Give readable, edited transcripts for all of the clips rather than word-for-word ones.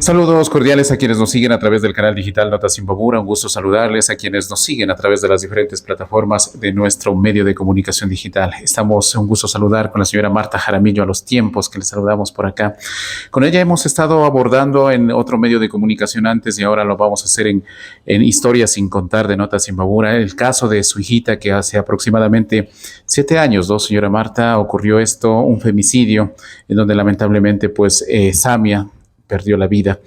Saludos cordiales a quienes nos siguen a través del canal digital Notas Imbabura. Un gusto saludarles a quienes nos siguen a través de las diferentes plataformas de nuestro medio de comunicación digital. Un gusto saludar con la señora Marta Jaramillo a los tiempos que le saludamos por acá. Con ella hemos estado abordando en otro medio de comunicación antes y ahora lo vamos a hacer en Historias sin contar de Notas Imbabura. El caso de su hijita que hace aproximadamente 7 años, señora Marta, ocurrió esto, un femicidio en donde lamentablemente Samia perdió la vida.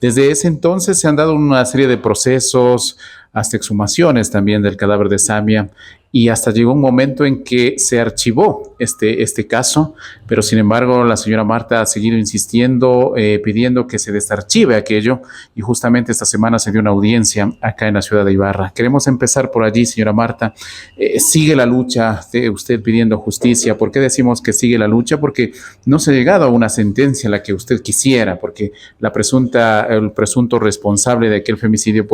Desde ese entonces se han dado una serie de procesos, hasta exhumaciones también del cadáver de Samia, y hasta llegó un momento en que se archivó este caso, pero sin embargo la señora Marta ha seguido insistiendo, pidiendo que se desarchive aquello, y justamente esta semana se dio una audiencia acá en la ciudad de Ibarra. Queremos empezar por allí, señora Marta. Sigue la lucha de usted pidiendo justicia. ¿Por qué decimos que sigue la lucha? Porque no se ha llegado a una sentencia a la que usted quisiera, porque el presunto responsable de aquel femicidio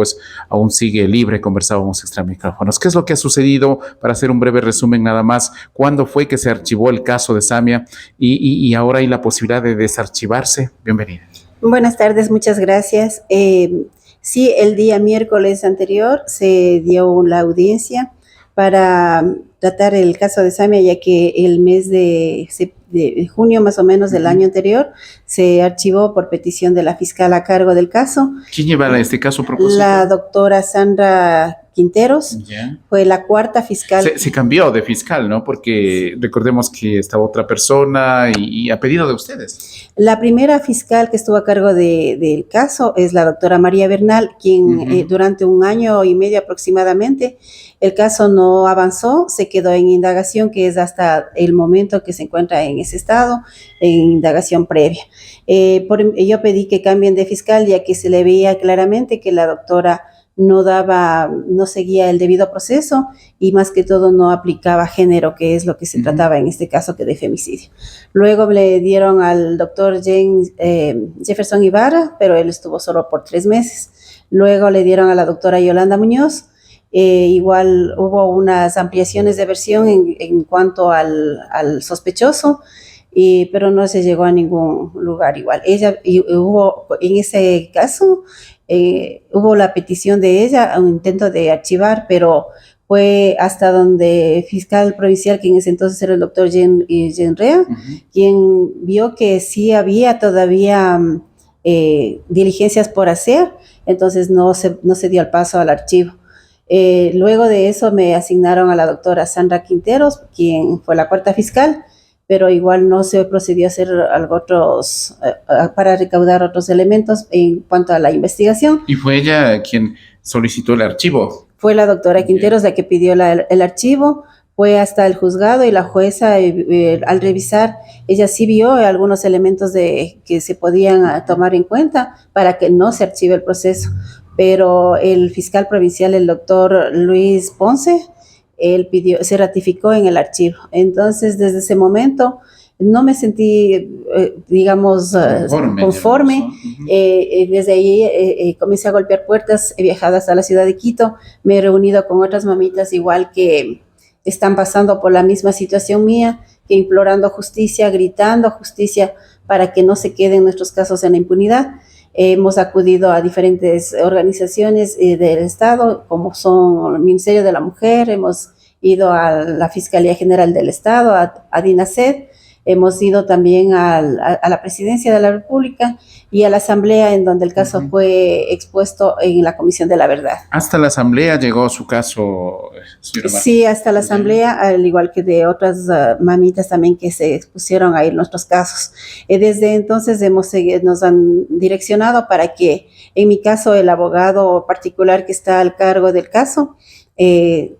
aún sigue libre. Conversábamos extra micrófonos. ¿Qué es lo que ha sucedido? Para hacer un breve resumen nada más, ¿cuándo fue que se archivó el caso de Samia y ahora hay la posibilidad de desarchivarse? Bienvenida. Buenas tardes, muchas gracias. Sí, el día miércoles anterior se dio la audiencia para tratar el caso de Samia, ya que el mes de junio más o menos del año anterior se archivó por petición de la fiscal a cargo del caso. ¿Quién lleva este caso a propósito? La doctora Sandra Quinteros. Fue la cuarta fiscal. Se cambió de fiscal, ¿no? Porque recordemos que estaba otra persona y a pedido de ustedes. La primera fiscal que estuvo a cargo del caso es la doctora María Bernal, quien durante 1 año y medio aproximadamente el caso no avanzó, se quedó en indagación, que es hasta el momento que se encuentra en ese estado, en indagación previa. Yo pedí que cambien de fiscal, ya que se le veía claramente que la doctora no seguía el debido proceso y más que todo no aplicaba género, que es lo que se trataba en este caso, que de femicidio. Luego le dieron al doctor Jefferson Ibarra, pero él estuvo solo por 3 meses. Luego le dieron a la doctora Yolanda Muñoz. Igual hubo unas ampliaciones de versión en cuanto al sospechoso, pero no se llegó a ningún lugar igual. Hubo en ese caso, hubo la petición de ella, un intento de archivar, pero fue hasta donde fiscal provincial, que en ese entonces era el doctor Genrea, quien vio que sí había todavía diligencias por hacer, entonces no se dio el paso al archivo. Luego de eso me asignaron a la doctora Sandra Quinteros, quien fue la cuarta fiscal, pero igual no se procedió a hacer para recaudar otros elementos en cuanto a la investigación. ¿Y fue ella quien solicitó el archivo? Fue la doctora Quinteros la que pidió el archivo, fue hasta el juzgado y la jueza, al revisar, ella sí vio algunos elementos que se podían tomar en cuenta para que no se archive el proceso. Pero el fiscal provincial, el doctor Luis Ponce, él se ratificó en el archivo. Entonces, desde ese momento, no me sentí, conforme. Desde ahí comencé a golpear puertas, he viajado hasta la ciudad de Quito, me he reunido con otras mamitas igual que están pasando por la misma situación mía, que implorando justicia, gritando justicia para que no se queden nuestros casos en la impunidad. Hemos acudido a diferentes organizaciones del Estado, como son el Ministerio de la Mujer, hemos ido a la Fiscalía General del Estado, a DINASED, hemos ido también a la Presidencia de la República y a la Asamblea, en donde el caso fue expuesto en la Comisión de la Verdad. ¿Hasta la Asamblea llegó su caso, señora Marta? Sí, hasta la Asamblea, al igual que de otras mamitas también que se expusieron ahí nuestros casos. Desde entonces nos han direccionado para que, en mi caso, el abogado particular que está al cargo del caso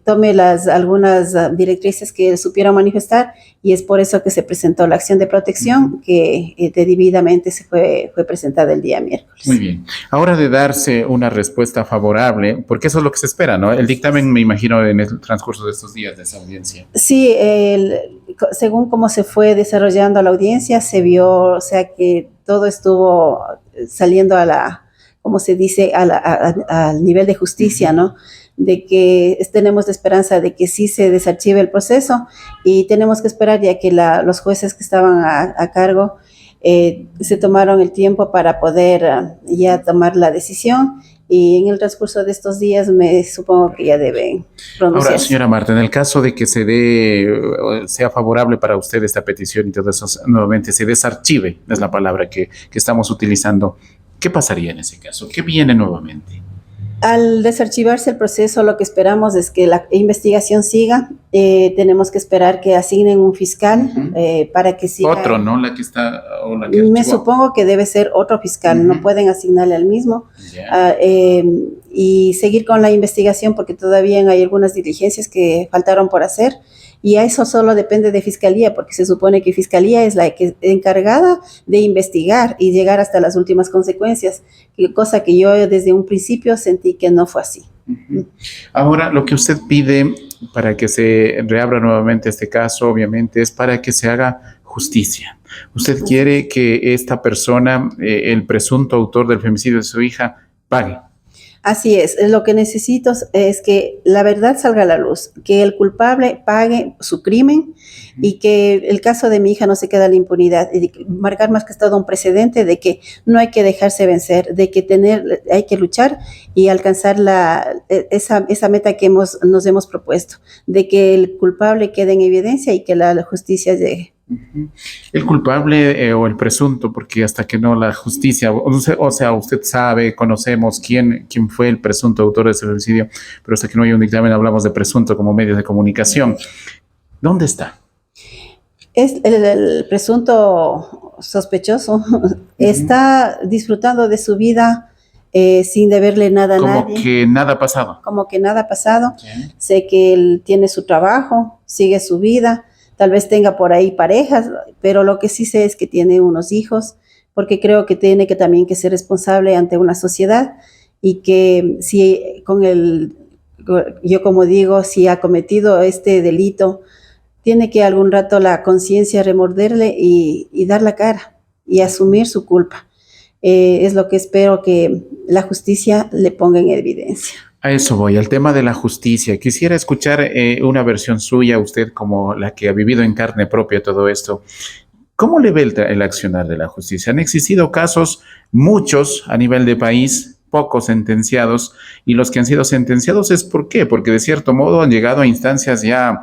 tome algunas directrices que supieron manifestar, y es por eso que se presentó la acción de protección que debidamente se fue presentada el día miércoles. Muy bien. Ahora, de darse una respuesta favorable, porque eso es lo que se espera, ¿no? El dictamen, me imagino, en el transcurso de estos días de esa audiencia. Sí, según cómo se fue desarrollando la audiencia, se vio, o sea, que todo estuvo saliendo como se dice, al nivel de justicia, ¿no? De que tenemos la esperanza de que sí se desarchive el proceso, y tenemos que esperar, ya que los jueces que estaban a cargo Se tomaron el tiempo para poder ya tomar la decisión y en el transcurso de estos días me supongo que ya deben Ahora, pronunciarse. señora Marta, en el caso de que se dé, sea favorable para usted esta petición y todo eso, nuevamente se desarchive, es la palabra que estamos utilizando, ¿qué pasaría en ese caso? ¿Qué viene nuevamente? Al desarchivarse el proceso, lo que esperamos es que la investigación siga. Tenemos que esperar que asignen un fiscal para que siga. Otro, ¿no? La que está o la que Me archivó. supongo que debe ser otro fiscal, no pueden asignarle al mismo. Ya. Y seguir con la investigación porque todavía hay algunas diligencias que faltaron por hacer y a eso solo depende de Fiscalía porque se supone que Fiscalía es la que encargada de investigar y llegar hasta las últimas consecuencias, cosa que yo desde un principio sentí que no fue así. Ahora, lo que usted pide para que se reabra nuevamente este caso, obviamente, es para que se haga justicia. Usted quiere que esta persona, el presunto autor del femicidio de su hija, pague. Así es, lo que necesito es que la verdad salga a la luz, que el culpable pague su crimen y que el caso de mi hija no se quede a la impunidad y marcar más que todo un precedente de que no hay que dejarse vencer, de que hay que luchar y alcanzar esa meta que nos hemos propuesto, de que el culpable quede en evidencia y que la justicia llegue. El culpable o el presunto, porque hasta que no la justicia, o sea, usted sabe, conocemos quién fue el presunto autor de ese homicidio, pero hasta que no hay un dictamen hablamos de presunto como medios de comunicación. ¿Dónde está? Es el presunto sospechoso está disfrutando de su vida sin deberle nada a nadie. Como que nada ha pasado. Como que nada ha pasado. Okay. Sé que él tiene su trabajo, sigue su vida, tal vez tenga por ahí parejas, pero lo que sí sé es que tiene unos hijos, porque creo que tiene que también que ser responsable ante una sociedad y que si yo como digo, si ha cometido este delito, tiene que algún rato la conciencia remorderle y dar la cara y asumir su culpa. Es lo que espero que la justicia le ponga en evidencia. A eso voy, al tema de la justicia. Quisiera escuchar una versión suya, usted como la que ha vivido en carne propia todo esto. ¿Cómo le ve el accionar de la justicia? Han existido casos, muchos a nivel de país, pocos sentenciados, y los que han sido sentenciados es ¿por qué? Porque de cierto modo han llegado a instancias ya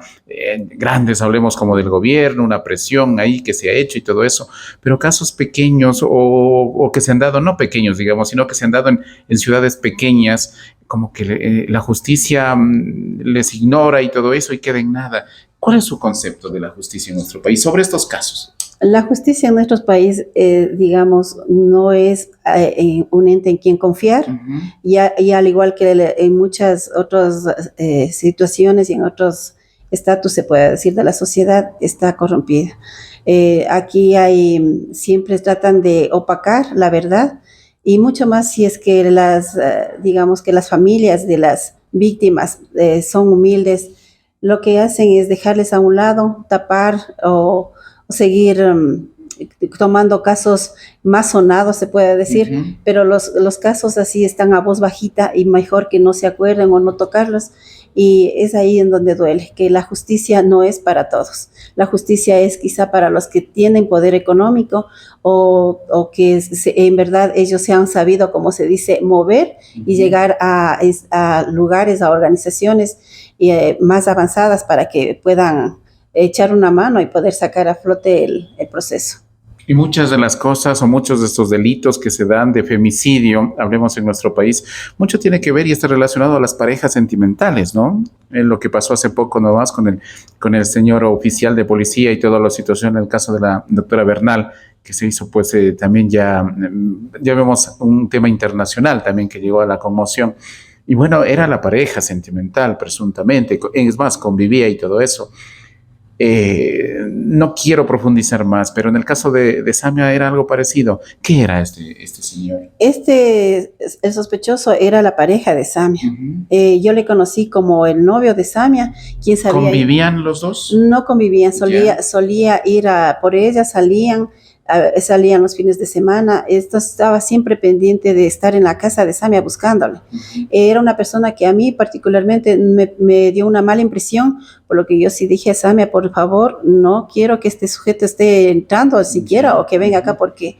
grandes, hablemos como del gobierno, una presión ahí que se ha hecho y todo eso, pero casos pequeños o que se han dado, no pequeños digamos, sino que se han dado en ciudades pequeñas, como que la justicia les ignora y todo eso y queda en nada. ¿Cuál es su concepto de la justicia en nuestro país sobre estos casos? La justicia en nuestros países, digamos, no es un ente en quien confiar, y al igual que en muchas otras situaciones y en otros estatus, se puede decir, de la sociedad, está corrompida. Aquí siempre tratan de opacar la verdad, y mucho más si es que digamos que las familias de las víctimas son humildes, lo que hacen es dejarles a un lado, tapar o seguir tomando casos más sonados, se puede decir, pero los casos así están a voz bajita y mejor que no se acuerden o no tocarlos, y es ahí en donde duele, que la justicia no es para todos. La justicia es quizá para los que tienen poder económico o que en verdad ellos se han sabido, como se dice, mover y llegar a lugares, a organizaciones más avanzadas para que puedan echar una mano y poder sacar a flote el proceso. Y muchas de las cosas o muchos de estos delitos que se dan de femicidio, hablemos en nuestro país, mucho tiene que ver y está relacionado a las parejas sentimentales, ¿no? En lo que pasó hace poco nomás con el señor oficial de policía y toda la situación en el caso de la doctora Bernal, que se hizo pues también ya vemos un tema internacional también que llegó a la conmoción. Y bueno, era la pareja sentimental presuntamente, es más, convivía y todo eso. No quiero profundizar más, pero en el caso de Samia era algo parecido. ¿Qué era este señor? El sospechoso era la pareja de Samia. Yo le conocí como el novio de Samia. ¿Quién sabía? ¿Convivían los dos? No convivían, solía ir por ella, salían salían los fines de semana. Esto estaba siempre pendiente de estar en la casa de Samia buscándole. Era una persona que a mí particularmente me dio una mala impresión, por lo que yo sí dije a Samia, por favor, no quiero que este sujeto esté entrando siquiera o que venga acá, porque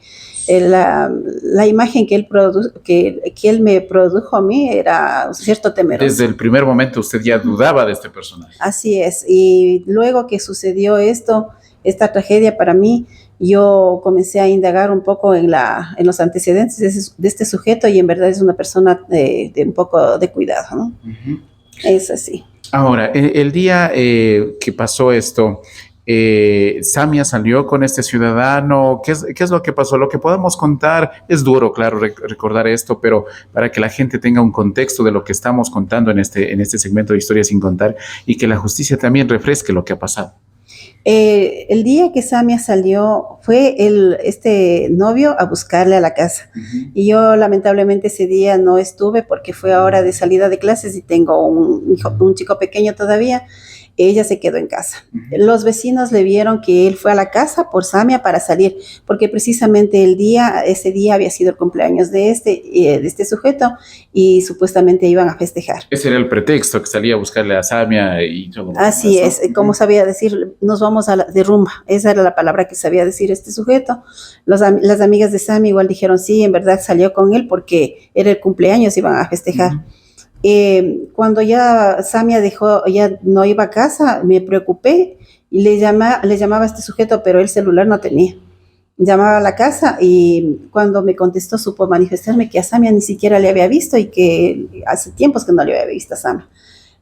la imagen que él me produjo a mí era cierto temeroso. Desde el primer momento usted ya dudaba de este personaje. Así es, y luego que sucedió esta tragedia para mí, yo comencé a indagar un poco en los antecedentes de este sujeto, y en verdad es una persona de un poco de cuidado, ¿no? Es así. Ahora, el día que pasó esto, Samia salió con este ciudadano. ¿Qué es lo que pasó? Lo que podemos contar es duro, claro, recordar esto, pero para que la gente tenga un contexto de lo que estamos contando en este segmento de Historias sin Contar, y que la justicia también refresque lo que ha pasado. El día que Samia salió, fue este novio a buscarle a la casa. Y yo lamentablemente ese día no estuve, porque fue ahora de salida de clases y tengo un chico pequeño todavía. Ella se quedó en casa. Los vecinos le vieron que él fue a la casa por Samia para salir, porque precisamente ese día había sido el cumpleaños de este sujeto, y supuestamente iban a festejar. Ese era el pretexto, que salía a buscarle a Samia y todo. Así es, como sabía decir, nos vamos de rumba. Esa era la palabra que sabía decir este sujeto. Las amigas de Samia igual dijeron, sí, en verdad salió con él porque era el cumpleaños, iban a festejar. Cuando ya Samia ya no iba a casa, me preocupé y le llamaba a este sujeto, pero el celular no tenía. Llamaba a la casa, y cuando me contestó supo manifestarme que a Samia ni siquiera le había visto, y que hace tiempos que no le había visto a Samia.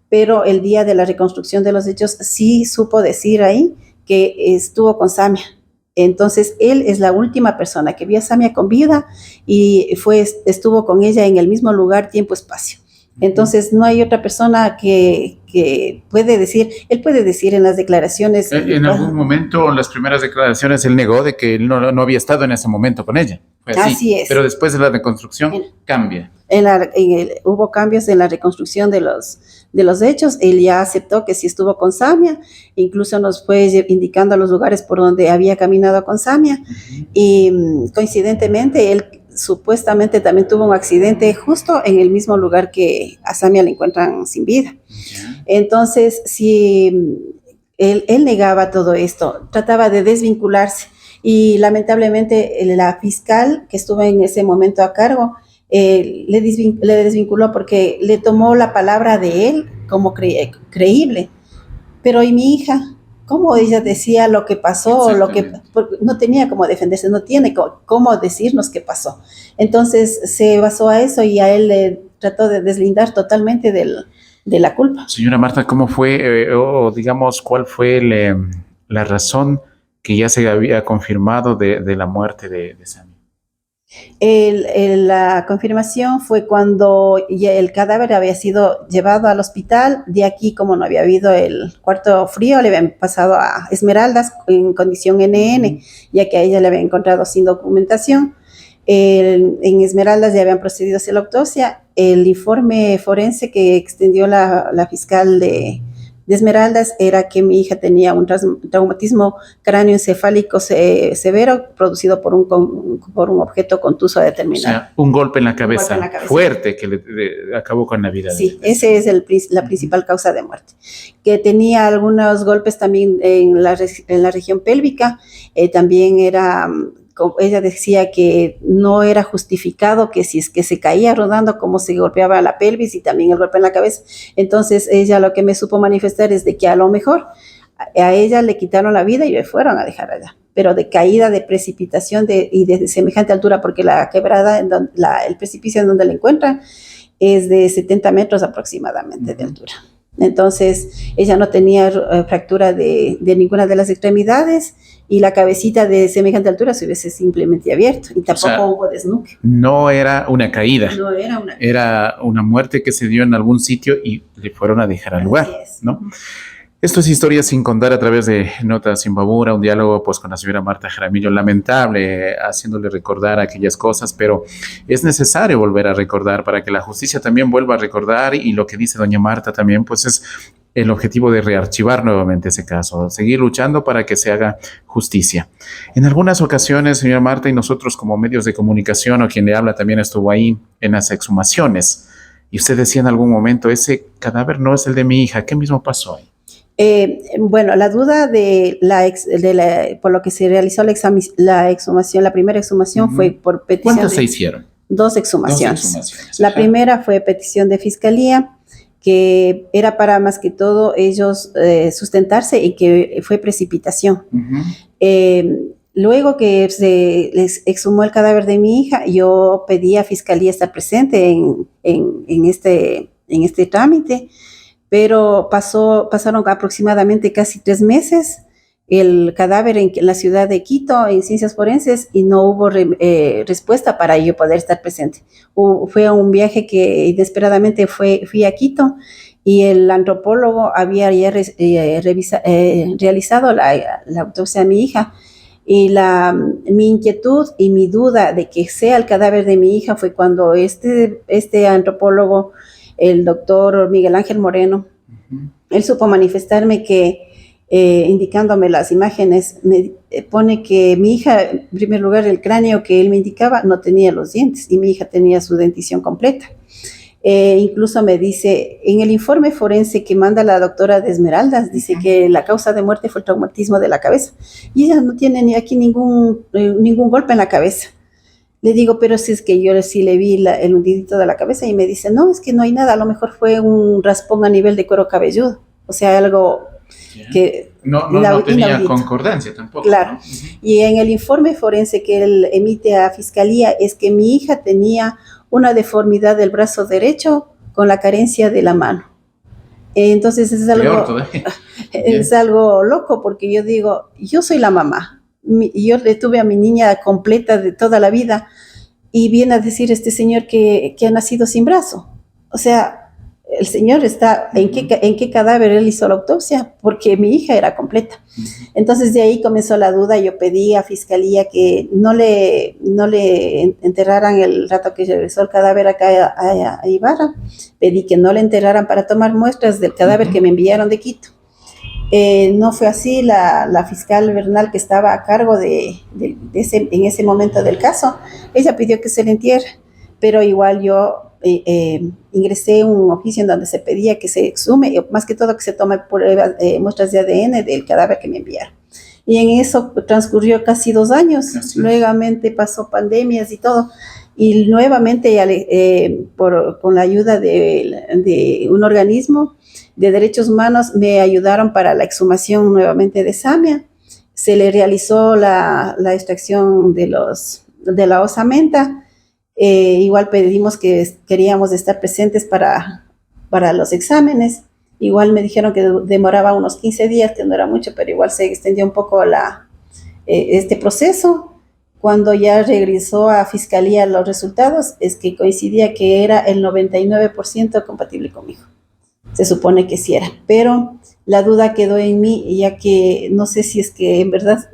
Pero el día de la reconstrucción de los hechos sí supo decir ahí que estuvo con Samia. Entonces él es la última persona que vio a Samia con vida, y estuvo con ella en el mismo lugar, tiempo, espacio. Entonces no hay otra persona que puede decir. Él puede decir en las declaraciones. En algún momento, en las primeras declaraciones, él negó de que él no había estado en ese momento con ella. Fue así es. Pero después de la reconstrucción cambia. Hubo cambios en la reconstrucción de los hechos. Él ya aceptó que sí estuvo con Samia, incluso nos fue indicando los lugares por donde había caminado con Samia. Y coincidentemente él supuestamente también tuvo un accidente justo en el mismo lugar que a Samia le encuentran sin vida. Entonces, si él negaba todo esto, trataba de desvincularse, y lamentablemente la fiscal que estuvo en ese momento a cargo le desvinculó, porque le tomó la palabra de él como creíble. Pero ¿y mi hija? ¿Cómo ella decía lo que pasó? No tenía cómo defenderse, no tiene cómo decirnos qué pasó. Entonces se basó a eso, y a él le trató de deslindar totalmente de la culpa. Señora Marta, ¿cómo fue, o digamos, cuál fue la razón que ya se había confirmado de la muerte de Samia? La confirmación fue cuando ya el cadáver había sido llevado al hospital. De aquí, como no había habido el cuarto frío, le habían pasado a Esmeraldas en condición NN, ya que a ella le habían encontrado sin documentación. En Esmeraldas ya habían procedido a hacer la autopsia. El informe forense que extendió la fiscal de Esmeraldas era que mi hija tenía un traumatismo cráneoencefálico severo, producido por un objeto contuso determinado. O sea, un golpe en la cabeza, fuerte, que le acabó con la vida. Sí, esa es la principal causa de muerte. Que tenía algunos golpes también en la región pélvica. También ella decía que no era justificado que si es que se caía rodando, como se golpeaba la pelvis, y también el golpe en la cabeza. Entonces ella lo que me supo manifestar es de que a lo mejor a ella le quitaron la vida y le fueron a dejar allá, pero de caída, de precipitación y de semejante altura, porque la quebrada, el precipicio en donde la encuentran es de 70 metros aproximadamente de altura. Entonces ella no tenía fractura de ninguna de las extremidades, y la cabecita de semejante altura se hubiese simplemente abierto, y tampoco hubo desnuque. No era una caída. No era una caída. Era una muerte que se dio en algún sitio y le fueron a dejar al lugar, ¿no? Esto es Historias sin Contar a través de Notas sin Babura, un diálogo pues con la señora Marta Jaramillo, lamentable, haciéndole recordar aquellas cosas, pero es necesario volver a recordar para que la justicia también vuelva a recordar, y lo que dice doña Marta también pues es el objetivo de rearchivar nuevamente ese caso, seguir luchando para que se haga justicia. En algunas ocasiones, señora Marta, y nosotros como medios de comunicación, o quien le habla también estuvo ahí en las exhumaciones, y usted decía en algún momento, ese cadáver no es el de mi hija. ¿Qué mismo pasó ahí? Bueno, la duda por lo que se realizó la exhumación, la primera exhumación fue por petición. ¿Cuántas se hicieron? Dos exhumaciones. La Ajá. primera fue petición de fiscalía, que era para más que todo ellos sustentarse y que fue precipitación. Luego que se les exhumó el cadáver de mi hija, yo pedí a fiscalía estar presente en este trámite, pero pasaron aproximadamente casi 3 meses el cadáver en la ciudad de Quito, en ciencias forenses, y no hubo respuesta para yo poder estar presente. Fue un viaje que inesperadamente fui a Quito, y el antropólogo había ya realizado la autopsia de mi hija, y mi inquietud y mi duda de que sea el cadáver de mi hija fue cuando este antropólogo, el doctor Miguel Ángel Moreno, él supo manifestarme que, indicándome las imágenes, me pone que mi hija, en primer lugar, el cráneo que él me indicaba no tenía los dientes, y mi hija tenía su dentición completa. Incluso me dice, en el informe forense que manda la doctora de Esmeraldas, dice que la causa de muerte fue el traumatismo de la cabeza, y ella no tiene ni aquí ningún golpe en la cabeza. Le digo, pero si es que yo sí le vi el hundidito de la cabeza, y me dice, no, es que no hay nada, a lo mejor fue un raspón a nivel de cuero cabelludo, o sea, algo que no tenía inaudito. Concordancia tampoco. Claro, ¿no? Y en el informe forense que él emite a fiscalía es que mi hija tenía una deformidad del brazo derecho con la carencia de la mano. Entonces es algo loco, porque yo digo, yo soy la mamá, yo le tuve a mi niña completa de toda la vida, y viene a decir este señor que ha nacido sin brazo. O sea, el señor está, ¿en qué cadáver él hizo la autopsia? Porque mi hija era completa. Entonces de ahí comenzó la duda. Yo pedí a fiscalía que no le enterraran el rato que regresó el cadáver acá a Ibarra. Pedí que no le enterraran para tomar muestras del cadáver que me enviaron de Quito. No fue así. La fiscal Bernal, que estaba a cargo en ese momento del caso, ella pidió que se le entierre, pero igual yo ingresé un oficio en donde se pedía que se exhume, más que todo que se tome pruebas, muestras de ADN del cadáver que me enviaron. Y en eso transcurrió casi 2 años. Nuevamente pasó pandemias y todo. Y nuevamente, con la ayuda de un organismo de derechos humanos, me ayudaron para la exhumación nuevamente de Samia. Se le realizó la extracción de la osamenta. Igual pedimos que queríamos estar presentes para los exámenes. Igual me dijeron que demoraba unos 15 días, que no era mucho, pero igual se extendió un poco este proceso. Cuando ya regresó a fiscalía los resultados, es que coincidía que era el 99% compatible conmigo. Se supone que sí era, pero la duda quedó en mí, ya que no sé si es que en verdad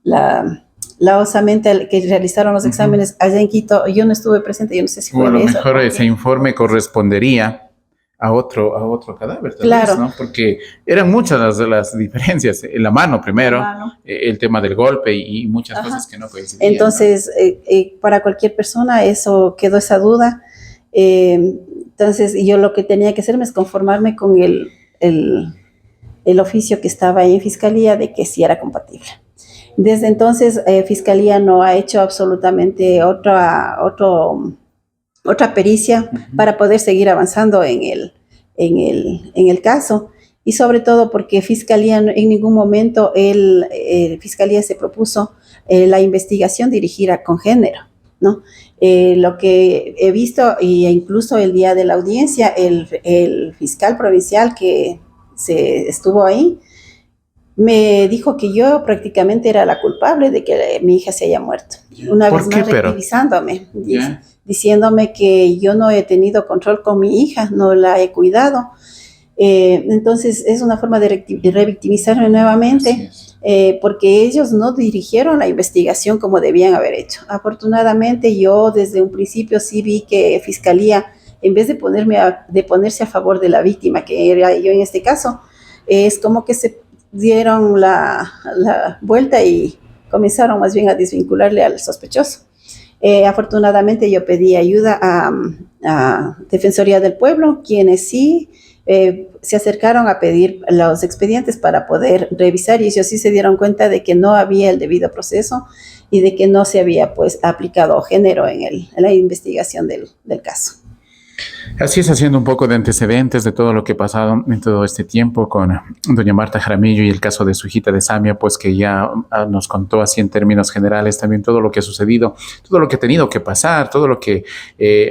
la osamenta que realizaron los exámenes allá en Quito, yo no estuve presente, yo no sé si fue a lo eso. Mejor ese informe correspondería a otro cadáver, tal claro. vez, ¿no? Porque eran muchas las diferencias. En la mano primero, el tema del golpe y muchas cosas que no coincidían. Entonces, ¿no? Para cualquier persona eso quedó esa duda. Entonces, yo lo que tenía que hacerme es conformarme con el oficio que estaba ahí en fiscalía de que sí era compatible. Desde entonces, Fiscalía no ha hecho absolutamente otra pericia para poder seguir avanzando en el caso, y sobre todo porque Fiscalía en ningún momento Fiscalía se propuso la investigación dirigida con género, ¿no? Lo que he visto, e incluso el día de la audiencia, el fiscal provincial que estuvo ahí, me dijo que yo prácticamente era la culpable de que mi hija se haya muerto. Una vez más revictimizándome, diciéndome que yo no he tenido control con mi hija, no la he cuidado. Entonces es una forma de revictimizarme nuevamente, porque ellos no dirigieron la investigación como debían haber hecho. Afortunadamente yo desde un principio sí vi que Fiscalía en vez de de ponerse a favor de la víctima, que era yo en este caso, es como que se dieron la vuelta y comenzaron más bien a desvincularle al sospechoso. Afortunadamente yo pedí ayuda a Defensoría del Pueblo, quienes sí se acercaron a pedir los expedientes para poder revisar, y ellos sí se dieron cuenta de que no había el debido proceso y de que no se había pues aplicado género en la investigación del caso. Así es, haciendo un poco de antecedentes de todo lo que ha pasado en todo este tiempo con doña Marta Jaramillo y el caso de su hijita de Samia, pues que ya nos contó así en términos generales también todo lo que ha sucedido, todo lo que ha tenido que pasar, todo lo que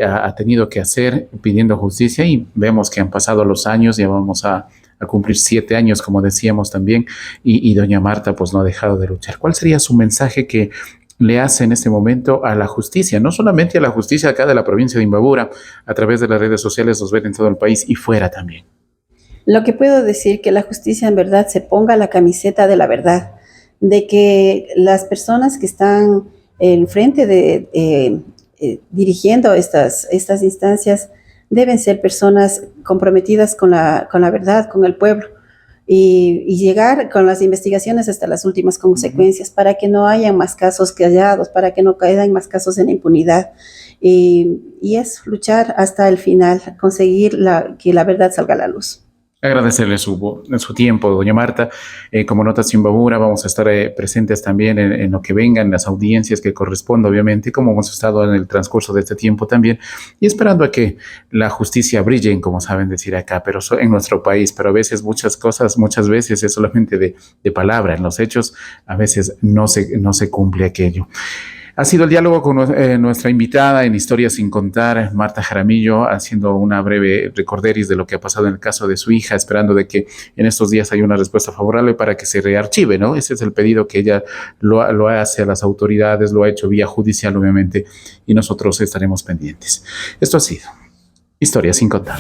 ha tenido que hacer pidiendo justicia, y vemos que han pasado los años, ya vamos a cumplir 7 años, como decíamos también, y doña Marta pues no ha dejado de luchar. ¿Cuál sería su mensaje que le hace en este momento a la justicia, no solamente a la justicia acá de la provincia de Imbabura, a través de las redes sociales nos ven en todo el país y fuera también? Lo que puedo decir, que la justicia en verdad se ponga la camiseta de la verdad, de que las personas que están en frente dirigiendo estas instancias deben ser personas comprometidas con la verdad, con el pueblo, y llegar con las investigaciones hasta las últimas consecuencias para que no haya más casos callados, para que no caigan más casos en la impunidad. Y es luchar hasta el final, conseguir que la verdad salga a la luz. Agradecerle su tiempo, doña Marta. Como Notas Imbabura vamos a estar presentes también en lo que venga, en las audiencias que corresponda, obviamente, como hemos estado en el transcurso de este tiempo también, y esperando a que la justicia brille, como saben decir acá, pero en nuestro país. Pero a veces muchas veces es solamente de palabra, en los hechos a veces no se cumple aquello. Ha sido el diálogo con nuestra invitada en Historias sin Contar, Marta Jaramillo, haciendo una breve recorderis de lo que ha pasado en el caso de su hija, esperando de que en estos días haya una respuesta favorable para que se rearchive, ¿no? Ese es el pedido que ella lo hace a las autoridades, lo ha hecho vía judicial, obviamente, y nosotros estaremos pendientes. Esto ha sido Historias sin Contar.